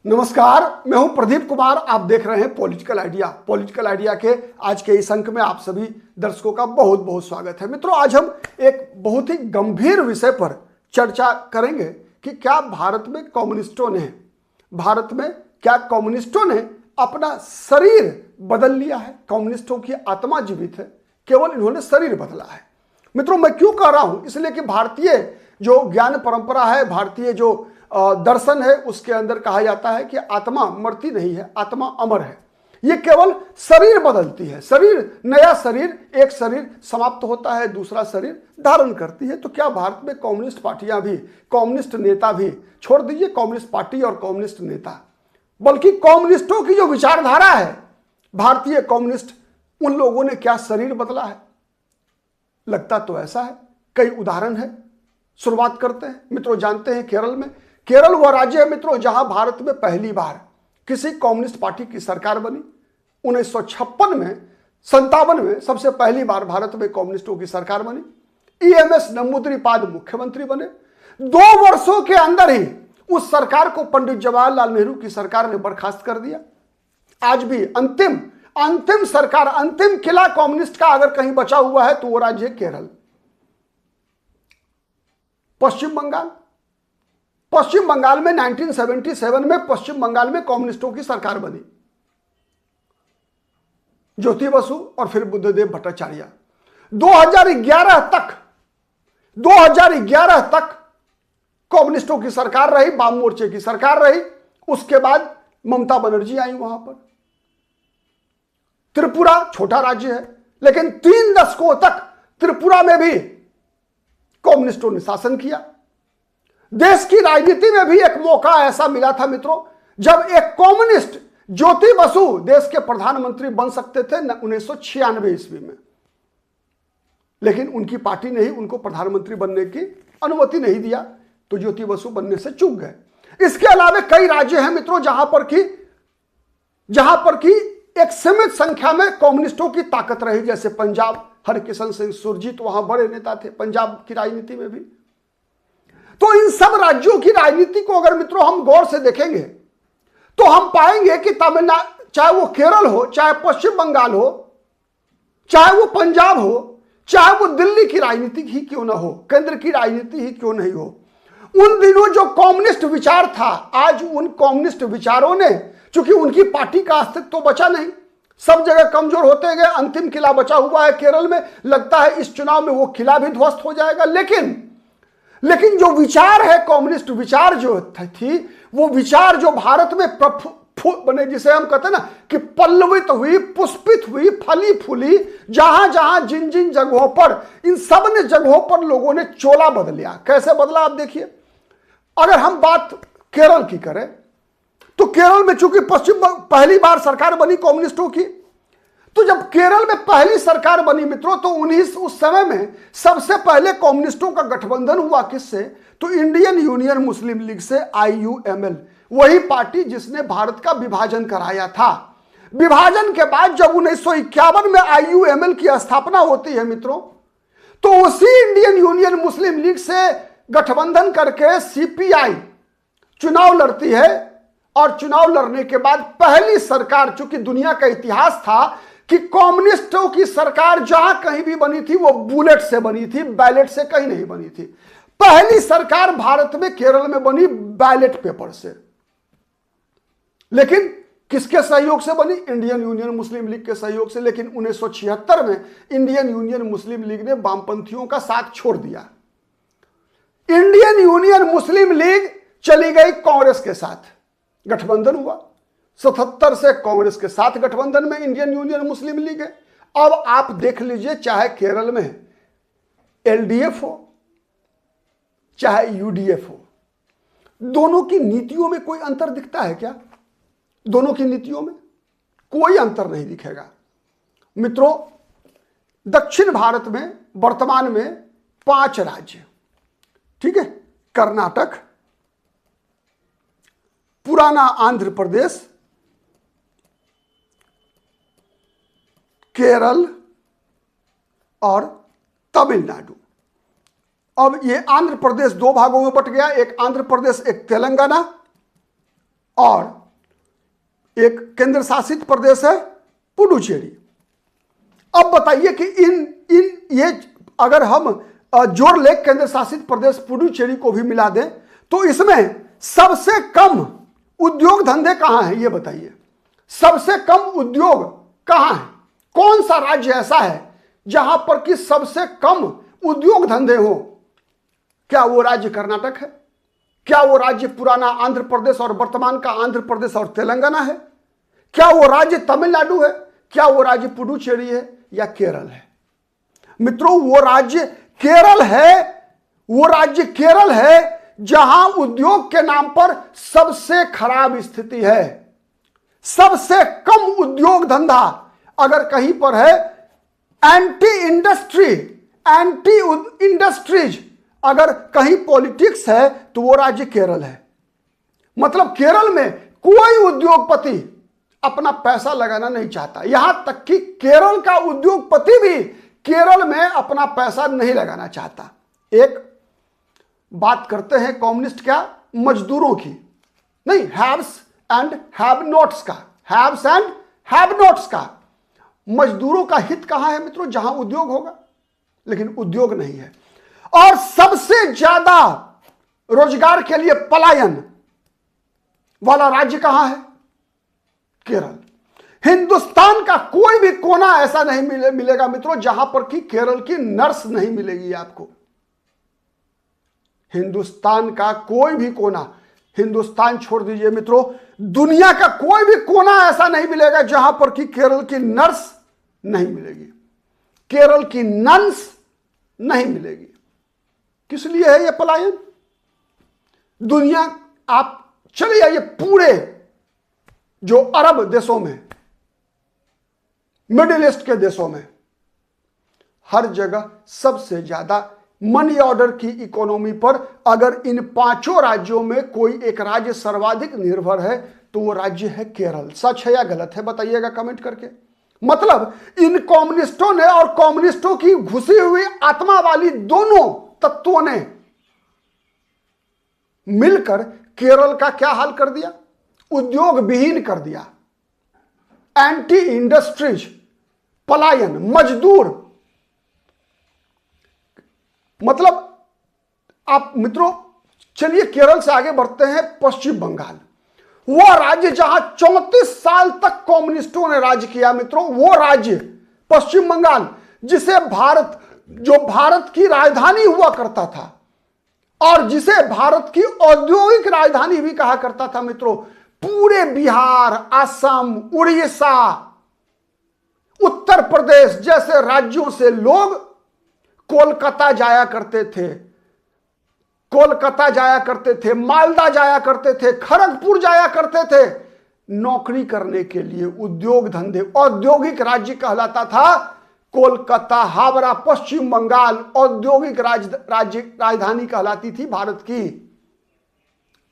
नमस्कार, मैं हूं प्रदीप कुमार। आप देख रहे हैं पॉलिटिकल आइडिया। पॉलिटिकल आइडिया के आज के इस अंक में आप सभी दर्शकों का बहुत बहुत स्वागत है। मित्रों, आज हम एक बहुत ही गंभीर विषय पर चर्चा करेंगे कि क्या भारत में कम्युनिस्टों ने अपना शरीर बदल लिया है। कम्युनिस्टों की आत्मा जीवित है, केवल इन्होंने शरीर बदला है। मित्रों, मैं क्यों कह रहा हूं, इसलिए कि भारतीय जो ज्ञान परंपरा है, भारतीय जो दर्शन है, उसके अंदर कहा जाता है कि आत्मा मरती नहीं है, आत्मा अमर है। ये केवल शरीर बदलती है। नया शरीर, एक शरीर समाप्त होता है, दूसरा शरीर धारण करती है। तो क्या भारत में कम्युनिस्ट पार्टियां भी, कम्युनिस्ट नेता भी, छोड़ दीजिए कम्युनिस्ट पार्टी और कम्युनिस्ट नेता, बल्कि कम्युनिस्टों की जो विचारधारा है, भारतीय कम्युनिस्ट, उन लोगों ने क्या शरीर बदला है? लगता तो ऐसा है। कई उदाहरण है, शुरुआत करते हैं। मित्रों, जानते हैं केरल वह राज्य है मित्रों जहां भारत में पहली बार किसी कम्युनिस्ट पार्टी की सरकार बनी। 1956 में, 57 में सबसे पहली बार भारत में कम्युनिस्टों की सरकार बनी। ईएमएस नंबूदिरीपाद मुख्यमंत्री बने। 2 वर्षों के अंदर ही उस सरकार को पंडित जवाहरलाल नेहरू की सरकार ने बर्खास्त कर दिया। आज भी अंतिम सरकार, अंतिम किला कम्युनिस्ट का अगर कहीं बचा हुआ है तो वो राज्य है केरल। पश्चिम बंगाल में 1977 में पश्चिम बंगाल में कम्युनिस्टों की सरकार बनी। ज्योति बसु और फिर बुद्धदेव भट्टाचार्य। 2011 तक कम्युनिस्टों की सरकार रही, वाम मोर्चे की सरकार रही। उसके बाद ममता बनर्जी आई वहां पर। त्रिपुरा छोटा राज्य है, लेकिन 3 दशकों तक त्रिपुरा में भी कम्युनिस्टों ने शासन किया। देश की राजनीति में भी एक मौका ऐसा मिला था मित्रों, जब एक कम्युनिस्ट ज्योति बसु देश के प्रधानमंत्री बन सकते थे 1996 ईस्वी में, लेकिन उनकी पार्टी ने ही उनको प्रधानमंत्री बनने की अनुमति नहीं दिया, तो ज्योति बसु बनने से चूक गए। इसके अलावा कई राज्य हैं मित्रों जहां पर कि एक सीमित संख्या में कम्युनिस्टों की ताकत रही, जैसे पंजाब, हरकिशन सिंह सुरजीत वहां बड़े नेता थे पंजाब की राजनीति में भी। तो इन सब राज्यों की राजनीति को अगर मित्रों हम गौर से देखेंगे तो हम पाएंगे कि तमिलनाडु, चाहे वो केरल हो, चाहे पश्चिम बंगाल हो, चाहे वो पंजाब हो, चाहे वो दिल्ली की राजनीति ही क्यों ना हो, केंद्र की राजनीति ही क्यों नहीं हो, उन दिनों जो कम्युनिस्ट विचार था, आज उन कम्युनिस्ट विचारों ने, चूंकि उनकी पार्टी का अस्तित्व तो बचा नहीं, सब जगह कमजोर होते गए। अंतिम किला बचा हुआ है केरल में। लगता है इस चुनाव में वो किला भी ध्वस्त हो जाएगा। लेकिन जो विचार है, कम्युनिस्ट विचार जो थी, वो विचार जो भारत में बने, जिसे हम कहते हैं ना कि पल्लवित हुई, पुष्पित हुई, फली फूली, जहां जहां जिन जिन जगहों पर, इन सब ने जगहों पर लोगों ने चोला बदलिया। कैसे बदला आप देखिए। अगर हम बात केरल की करें तो केरल में चूंकि पहली बार सरकार बनी कम्युनिस्टों की, तो जब केरल में पहली सरकार बनी मित्रों, तो उस समय में सबसे पहले कम्युनिस्टों का गठबंधन हुआ किससे? तो इंडियन यूनियन मुस्लिम लीग से, IUML, वही पार्टी जिसने भारत का विभाजन कराया था। विभाजन के बाद जब 1951 में IUML की स्थापना होती है मित्रों, तो उसी इंडियन यूनियन मुस्लिम लीग से गठबंधन करके CPI चुनाव लड़ती है। और चुनाव लड़ने के बाद पहली सरकार, चूंकि दुनिया का इतिहास था कि कम्युनिस्टों की सरकार जहां कहीं भी बनी थी वो बुलेट से बनी थी, बैलेट से कहीं नहीं बनी थी। पहली सरकार भारत में केरल में बनी बैलेट पेपर से। लेकिन किसके सहयोग से बनी? इंडियन यूनियन मुस्लिम लीग के सहयोग से। लेकिन 1976 में इंडियन यूनियन मुस्लिम लीग ने वामपंथियों का साथ छोड़ दिया। इंडियन यूनियन मुस्लिम लीग चली गई कांग्रेस के साथ, गठबंधन हुआ। 77 से कांग्रेस के साथ गठबंधन में इंडियन यूनियन मुस्लिम लीग है। अब आप देख लीजिए, चाहे केरल में LDF हो, चाहे UDF हो, दोनों की नीतियों में कोई अंतर दिखता है क्या? दोनों की नीतियों में कोई अंतर नहीं दिखेगा मित्रों। दक्षिण भारत में वर्तमान में 5 राज्य, ठीक है, कर्नाटक, पुराना आंध्र प्रदेश, केरल और तमिलनाडु। अब ये आंध्र प्रदेश 2 भागों में बट गया, एक आंध्र प्रदेश, एक तेलंगाना, और एक केंद्र शासित प्रदेश है पुडुचेरी। अब बताइए कि ये अगर हम जोड़ ले केंद्र शासित प्रदेश पुडुचेरी को भी मिला दें तो इसमें सबसे कम उद्योग धंधे कहां हैं, ये बताइए। सबसे कम उद्योग कहां है? कौन सा राज्य ऐसा है जहां पर कि सबसे कम उद्योग धंधे हो? क्या वो राज्य कर्नाटक है? क्या वो राज्य पुराना आंध्र प्रदेश और वर्तमान का आंध्र प्रदेश और तेलंगाना है? क्या वो राज्य तमिलनाडु है? क्या वो राज्य पुडुचेरी है या केरल है? मित्रों, वो राज्य केरल है। वो राज्य केरल है जहां उद्योग के नाम पर सबसे खराब स्थिति है। सबसे कम उद्योग धंधा अगर कहीं पर है, एंटी इंडस्ट्रीज अगर कहीं पॉलिटिक्स है तो वो राज्य केरल है। मतलब केरल में कोई उद्योगपति अपना पैसा लगाना नहीं चाहता। यहां तक कि केरल का उद्योगपति भी केरल में अपना पैसा नहीं लगाना चाहता। एक बात करते हैं कम्युनिस्ट क्या, मजदूरों की नहीं, हैव्स एंड हैव नॉट्स का, हैव्स एंड हैव नॉट्स का। मजदूरों का हित कहां है मित्रों? जहां उद्योग होगा, लेकिन उद्योग नहीं है। और सबसे ज्यादा रोजगार के लिए पलायन वाला राज्य कहां है? केरल। हिंदुस्तान का कोई भी कोना ऐसा नहीं मिलेगा मित्रों जहां पर कि केरल की नर्स नहीं मिलेगी आपको। हिंदुस्तान का कोई भी कोना, हिंदुस्तान छोड़ दीजिए मित्रों, दुनिया का कोई भी कोना ऐसा नहीं मिलेगा जहां पर कि केरल की नर्स नहीं मिलेगी, केरल की नन्स नहीं मिलेगी। किस लिए है यह पलायन? दुनिया, आप चलिए आइए पूरे जो अरब देशों में, मिडिल ईस्ट के देशों में, हर जगह सबसे ज्यादा मनी ऑर्डर की इकोनॉमी पर अगर इन पांचों राज्यों में कोई एक राज्य सर्वाधिक निर्भर है तो वो राज्य है केरल। सच है या गलत है बताइएगा कमेंट करके। मतलब इन कम्युनिस्टों ने और कम्युनिस्टों की घुसी हुई आत्मा वाली दोनों तत्वों ने मिलकर केरल का क्या हाल कर दिया? उद्योग विहीन कर दिया। एंटी इंडस्ट्रीज, पलायन, मजदूर। मतलब आप मित्रों चलिए केरल से आगे बढ़ते हैं पश्चिम बंगाल। वो राज्य जहां 34 साल तक कम्युनिस्टों ने राज्य किया मित्रों, वो राज्य पश्चिम बंगाल, जिसे भारत की राजधानी हुआ करता था और जिसे भारत की औद्योगिक राजधानी भी कहा करता था मित्रों। पूरे बिहार, असम, उड़ीसा, उत्तर प्रदेश जैसे राज्यों से लोग कोलकाता जाया करते थे, मालदा जाया करते थे, खड़गपुर जाया करते थे नौकरी करने के लिए। उद्योग धंधे, औद्योगिक राज्य कहलाता था कोलकाता, हावड़ा, पश्चिम बंगाल औद्योगिक राजधानी कहलाती थी भारत की।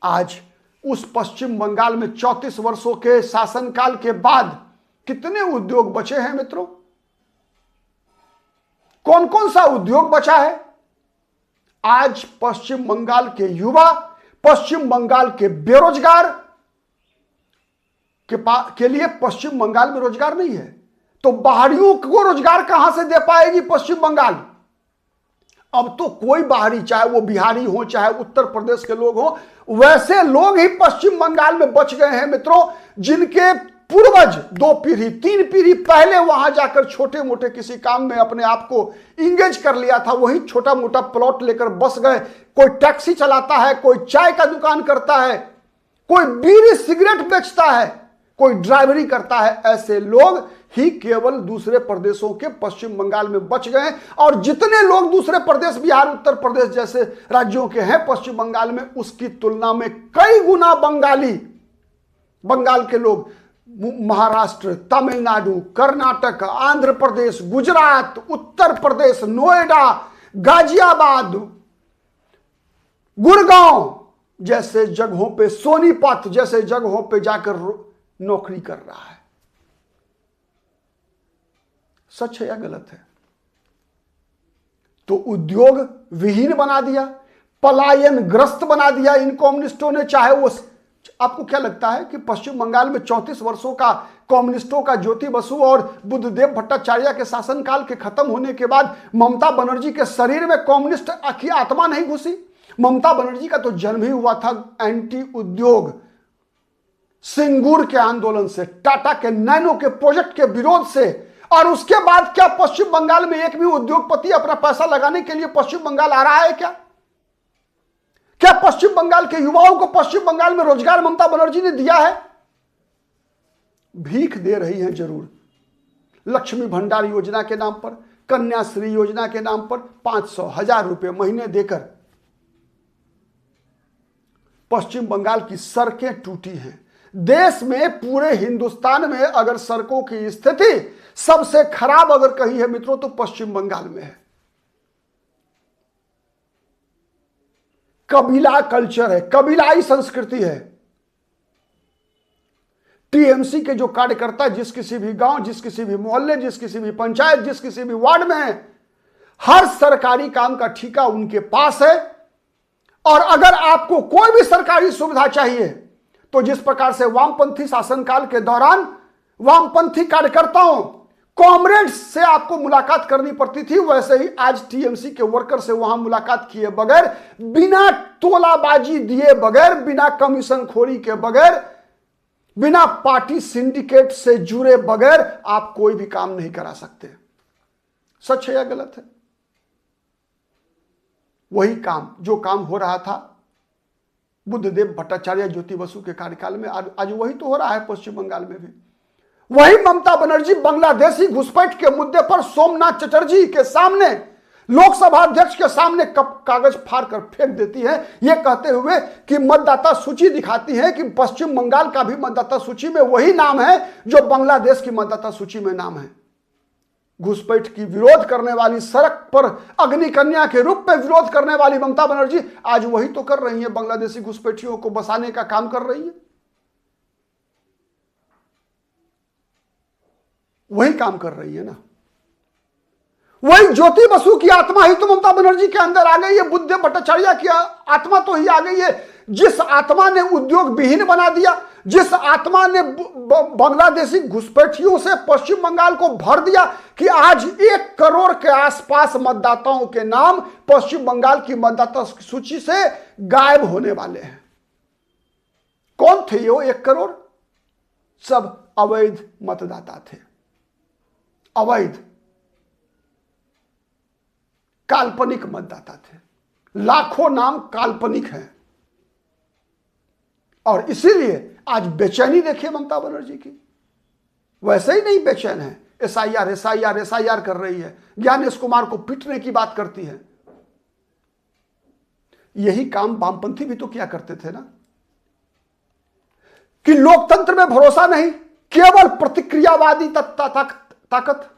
आज उस पश्चिम बंगाल में 34 वर्षों के शासनकाल के बाद कितने उद्योग बचे हैं मित्रों? कौन कौन सा उद्योग बचा है? आज पश्चिम बंगाल के युवा, पश्चिम बंगाल के बेरोजगार के लिए पश्चिम बंगाल में रोजगार नहीं है, तो बाहरियों को रोजगार कहां से दे पाएगी पश्चिम बंगाल? अब तो कोई बाहरी, चाहे वो बिहारी हो चाहे उत्तर प्रदेश के लोग हो, वैसे लोग ही पश्चिम बंगाल में बच गए हैं मित्रों, जिनके पूर्वज 2 पीढ़ी 3 पीढ़ी पहले वहां जाकर छोटे मोटे किसी काम में अपने आप को इंगेज कर लिया था, वही छोटा मोटा प्लॉट लेकर बस गए। कोई टैक्सी चलाता है, कोई चाय का दुकान करता है, कोई बीड़ी सिगरेट बेचता है, कोई ड्राइवरी करता है। ऐसे लोग ही केवल दूसरे प्रदेशों के पश्चिम बंगाल में बच गए। और जितने लोग दूसरे प्रदेश, बिहार, उत्तर प्रदेश जैसे राज्यों के हैं पश्चिम बंगाल में, उसकी तुलना में कई गुना बंगाल के लोग महाराष्ट्र, तमिलनाडु, कर्नाटक, आंध्र प्रदेश, गुजरात, उत्तर प्रदेश, नोएडा, गाजियाबाद, गुड़गांव जैसे जगहों पे, सोनीपत जैसे जगहों पे जाकर नौकरी कर रहा है। सच है या गलत है? तो उद्योग विहीन बना दिया, पलायन ग्रस्त बना दिया इन कम्युनिस्टों ने, चाहे वो आपको क्या लगता है कि पश्चिम बंगाल में 34 वर्षों का कम्युनिस्टों का ज्योति बसु और बुद्धदेव भट्टाचार्य के शासनकाल के खत्म होने के बाद ममता बनर्जी के शरीर में कम्युनिस्ट की आत्मा नहीं घुसी? ममता बनर्जी का तो जन्म ही हुआ था एंटी उद्योग सिंगूर के आंदोलन से, टाटा के नैनो के प्रोजेक्ट के विरोध से। और उसके बाद क्या पश्चिम बंगाल में एक भी उद्योगपति अपना पैसा लगाने के लिए पश्चिम बंगाल आ रहा है क्या? क्या पश्चिम बंगाल के युवाओं को पश्चिम बंगाल में रोजगार ममता बनर्जी ने दिया है? भीख दे रही है जरूर, लक्ष्मी भंडार योजना के नाम पर, कन्याश्री योजना के नाम पर 500,000 रुपए महीने देकर पश्चिम बंगाल की सड़कें टूटी हैं। देश में, पूरे हिंदुस्तान में अगर सड़कों की स्थिति सबसे खराब अगर कही है मित्रों तो पश्चिम बंगाल में है। कबीला कल्चर है, कबीलाई संस्कृति है। टीएमसी के जो कार्यकर्ता जिस किसी भी गांव, जिस किसी भी मोहल्ले, जिस किसी भी पंचायत, जिस किसी भी वार्ड में है, हर सरकारी काम का ठेका उनके पास है। और अगर आपको कोई भी सरकारी सुविधा चाहिए तो जिस प्रकार से वामपंथी शासनकाल के दौरान वामपंथी कार्यकर्ताओं, कॉमरेड्स से आपको मुलाकात करनी पड़ती थी, वैसे ही आज टीएमसी के वर्कर से वहां मुलाकात किए बगैर, बिना तोलाबाजी दिए बगैर, बिना कमीशन खोरी के बगैर, बिना पार्टी सिंडिकेट से जुड़े बगैर आप कोई भी काम नहीं करा सकते। सच है या गलत है? वही काम जो काम हो रहा था बुद्धदेव भट्टाचार्य ज्योति बसु के कार्यकाल में, आज वही तो हो रहा है पश्चिम बंगाल में भी। वही ममता बनर्जी बांग्लादेशी घुसपैठ के मुद्दे पर सोमनाथ चटर्जी के सामने, लोकसभा अध्यक्ष के सामने कागज फाड़ कर फेंक देती है, यह कहते हुए कि मतदाता सूची दिखाती है कि पश्चिम बंगाल का भी मतदाता सूची में वही नाम है जो बांग्लादेश की मतदाता सूची में नाम है। घुसपैठ की विरोध करने वाली, सड़क पर अग्नि कन्या के रूप में विरोध करने वाली ममता बनर्जी आज वही तो कर रही है, बांग्लादेशी घुसपैठियों को बसाने का काम कर रही है। वही काम कर रही है ना। वही ज्योति बसु की आत्मा ही तो ममता बनर्जी के अंदर आ गई है, बुद्धदेव भट्टाचार्य की आत्मा तो ही आ गई है। जिस आत्मा ने उद्योग विहीन बना दिया, जिस आत्मा ने बांग्लादेशी घुसपैठियों से पश्चिम बंगाल को भर दिया कि आज 1 करोड़ के आसपास मतदाताओं के नाम पश्चिम बंगाल की मतदाता सूची से गायब होने वाले हैं। कौन थे ये 1 करोड़? सब अवैध मतदाता थे, अवैध काल्पनिक मतदाता थे। लाखों नाम काल्पनिक हैं और इसीलिए आज बेचैनी देखिए ममता बनर्जी की। वैसे ही नहीं बेचैन है, एसआईआर एसआईआर एसआईआर कर रही है, ज्ञानेश कुमार को पीटने की बात करती है। यही काम वामपंथी भी तो किया करते थे ना, कि लोकतंत्र में भरोसा नहीं, केवल प्रतिक्रियावादी ताकत,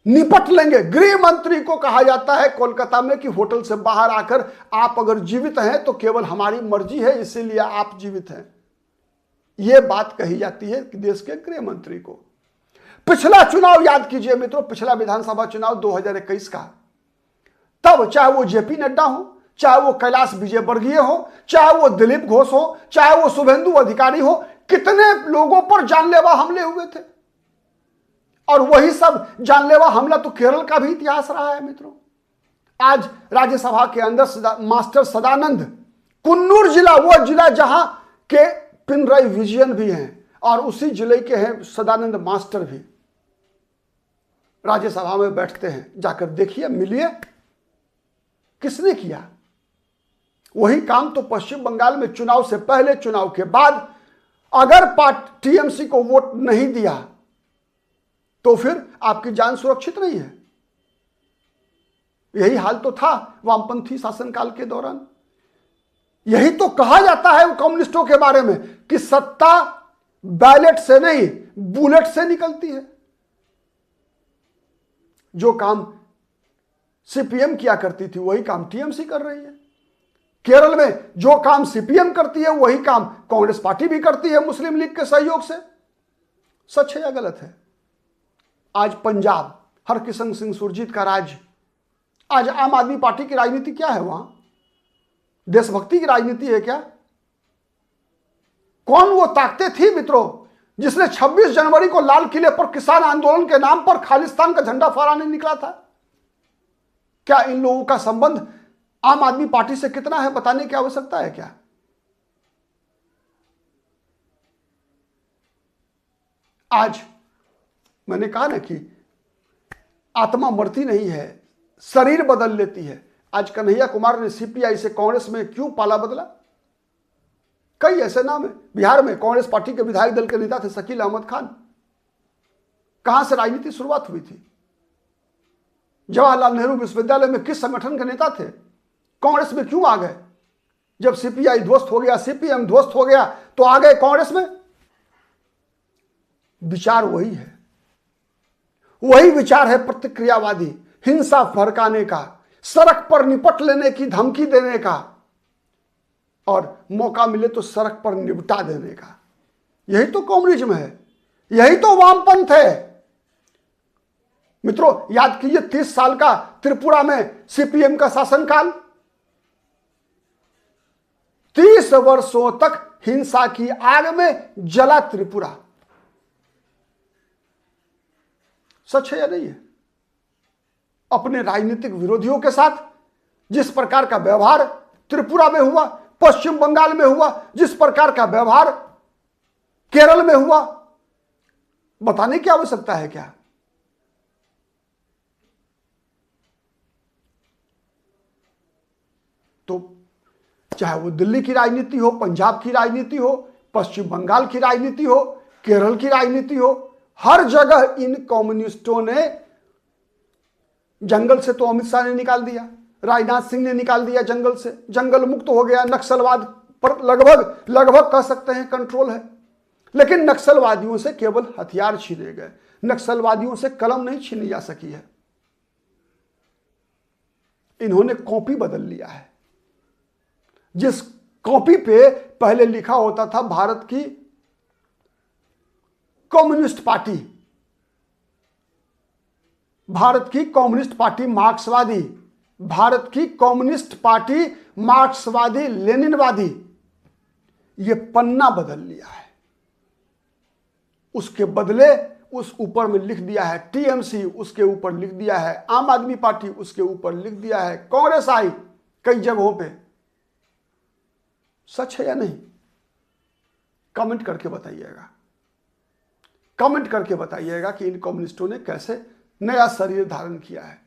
निपट लेंगे। गृह मंत्री को कहा जाता है कोलकाता में कि होटल से बाहर आकर आप अगर जीवित हैं तो केवल हमारी मर्जी है, इसीलिए आप जीवित हैं। यह बात कही जाती है देश के गृह मंत्री को। पिछला चुनाव याद कीजिए मित्रों, पिछला विधानसभा चुनाव 2021 का, तब चाहे वो जेपी नड्डा हो, चाहे वो कैलाश विजयवर्गीय हो, चाहे वो दिलीप घोष हो, चाहे वो शुभेंदु अधिकारी हो, कितने लोगों पर जानलेवा हमले हुए थे। और वही सब जानलेवा हमला तो केरल का भी इतिहास रहा है मित्रों। आज राज्यसभा के अंदर मास्टर सदानंद, कुन्नूर जिला, वो जिला जहां के पिनराई विजयन भी हैं और उसी जिले के हैं सदानंद मास्टर भी, राज्यसभा में बैठते हैं। जाकर देखिए, मिलिए, किसने किया वही काम? तो पश्चिम बंगाल में चुनाव से पहले, चुनाव के बाद अगर टीएमसी को वोट नहीं दिया तो फिर आपकी जान सुरक्षित नहीं है। यही हाल तो था वामपंथी शासनकाल के दौरान। यही तो कहा जाता है कम्युनिस्टों के बारे में कि सत्ता बैलेट से नहीं बुलेट से निकलती है। जो काम सीपीएम किया करती थी वही काम टीएमसी कर रही है। केरल में जो काम सीपीएम करती है वही काम कांग्रेस पार्टी भी करती है मुस्लिम लीग के सहयोग से। सच है या गलत है? आज पंजाब, हरकिशन सिंह सुरजीत का राज्य, आज आम आदमी पार्टी की राजनीति क्या है? वहां देशभक्ति की राजनीति है क्या? कौन वो ताकतें थी मित्रों जिसने 26 जनवरी को लाल किले पर किसान आंदोलन के नाम पर खालिस्तान का झंडा फहराने निकला था? क्या इन लोगों का संबंध आम आदमी पार्टी से कितना है बताने की आवश्यकता है क्या? आज मैंने कहा ना कि आत्मा मरती नहीं है, शरीर बदल लेती है। आज कन्हैया कुमार ने सीपीआई से कांग्रेस में क्यों पाला बदला? कई ऐसे नाम है। बिहार में कांग्रेस पार्टी के विधायक दल के नेता थे शकील अहमद खान। कहां से राजनीति शुरुआत हुई थी? जवाहरलाल नेहरू विश्वविद्यालय में किस संगठन के नेता थे? कांग्रेस में क्यों आ गए? जब सीपीआई ध्वस्त हो गया, सीपीएम ध्वस्त हो गया तो आ गए कांग्रेस में। विचार वही है, वही विचार है प्रतिक्रियावादी, हिंसा भड़काने का, सड़क पर निपट लेने की धमकी देने का और मौका मिले तो सड़क पर निपटा देने का। यही तो कम्युनिज्म है, यही तो वामपंथ है। मित्रों याद कीजिए 30 साल का त्रिपुरा में सीपीएम का शासनकाल। 30 वर्षों तक हिंसा की आग में जला त्रिपुरा। सच है या नहीं है? अपने राजनीतिक विरोधियों के साथ जिस प्रकार का व्यवहार त्रिपुरा में हुआ, पश्चिम बंगाल में हुआ, जिस प्रकार का व्यवहार केरल में हुआ, बताने की आवश्यकता है क्या? तो चाहे वो दिल्ली की राजनीति हो, पंजाब की राजनीति हो, पश्चिम बंगाल की राजनीति हो, केरल की राजनीति हो, हर जगह इन कम्युनिस्टों ने, जंगल से तो अमित शाह ने निकाल दिया, राजनाथ सिंह ने निकाल दिया जंगल से, जंगल मुक्त हो गया, नक्सलवाद पर लगभग कह सकते हैं कंट्रोल है। लेकिन नक्सलवादियों से केवल हथियार छीने गए, नक्सलवादियों से कलम नहीं छीनी जा सकी है। इन्होंने कॉपी बदल लिया है। जिस कॉपी पे पहले लिखा होता था भारत की कम्युनिस्ट पार्टी, भारत की कम्युनिस्ट पार्टी मार्क्सवादी, भारत की कम्युनिस्ट पार्टी मार्क्सवादी लेनिनवादी, ये पन्ना बदल लिया है। उसके बदले उस ऊपर में लिख दिया है टीएमसी, उसके ऊपर लिख दिया है आम आदमी पार्टी, उसके ऊपर लिख दिया है कांग्रेस आई कई जगहों पे। सच है या नहीं? कमेंट करके बताइएगा, कमेंट करके बताइएगा कि इन कम्युनिस्टों ने कैसे नया शरीर धारण किया है।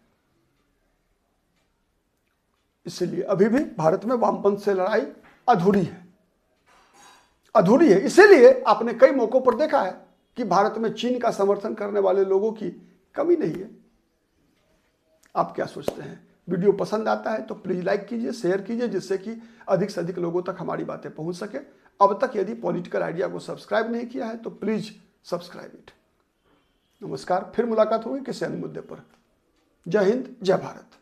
इसलिए अभी भी भारत में वामपंथ से लड़ाई अधूरी है, अधूरी है। इसीलिए आपने कई मौकों पर देखा है कि भारत में चीन का समर्थन करने वाले लोगों की कमी नहीं है। आप क्या सोचते हैं? वीडियो पसंद आता है तो प्लीज लाइक कीजिए, शेयर कीजिए, जिससे कि अधिक से अधिक लोगों तक हमारी बातें पहुंच सके। अब तक यदि पॉलिटिकल आइडिया को सब्सक्राइब नहीं किया है तो प्लीज सब्सक्राइब इट। नमस्कार, फिर मुलाकात होगी किसी अन्य मुद्दे पर। जय हिंद, जय भारत।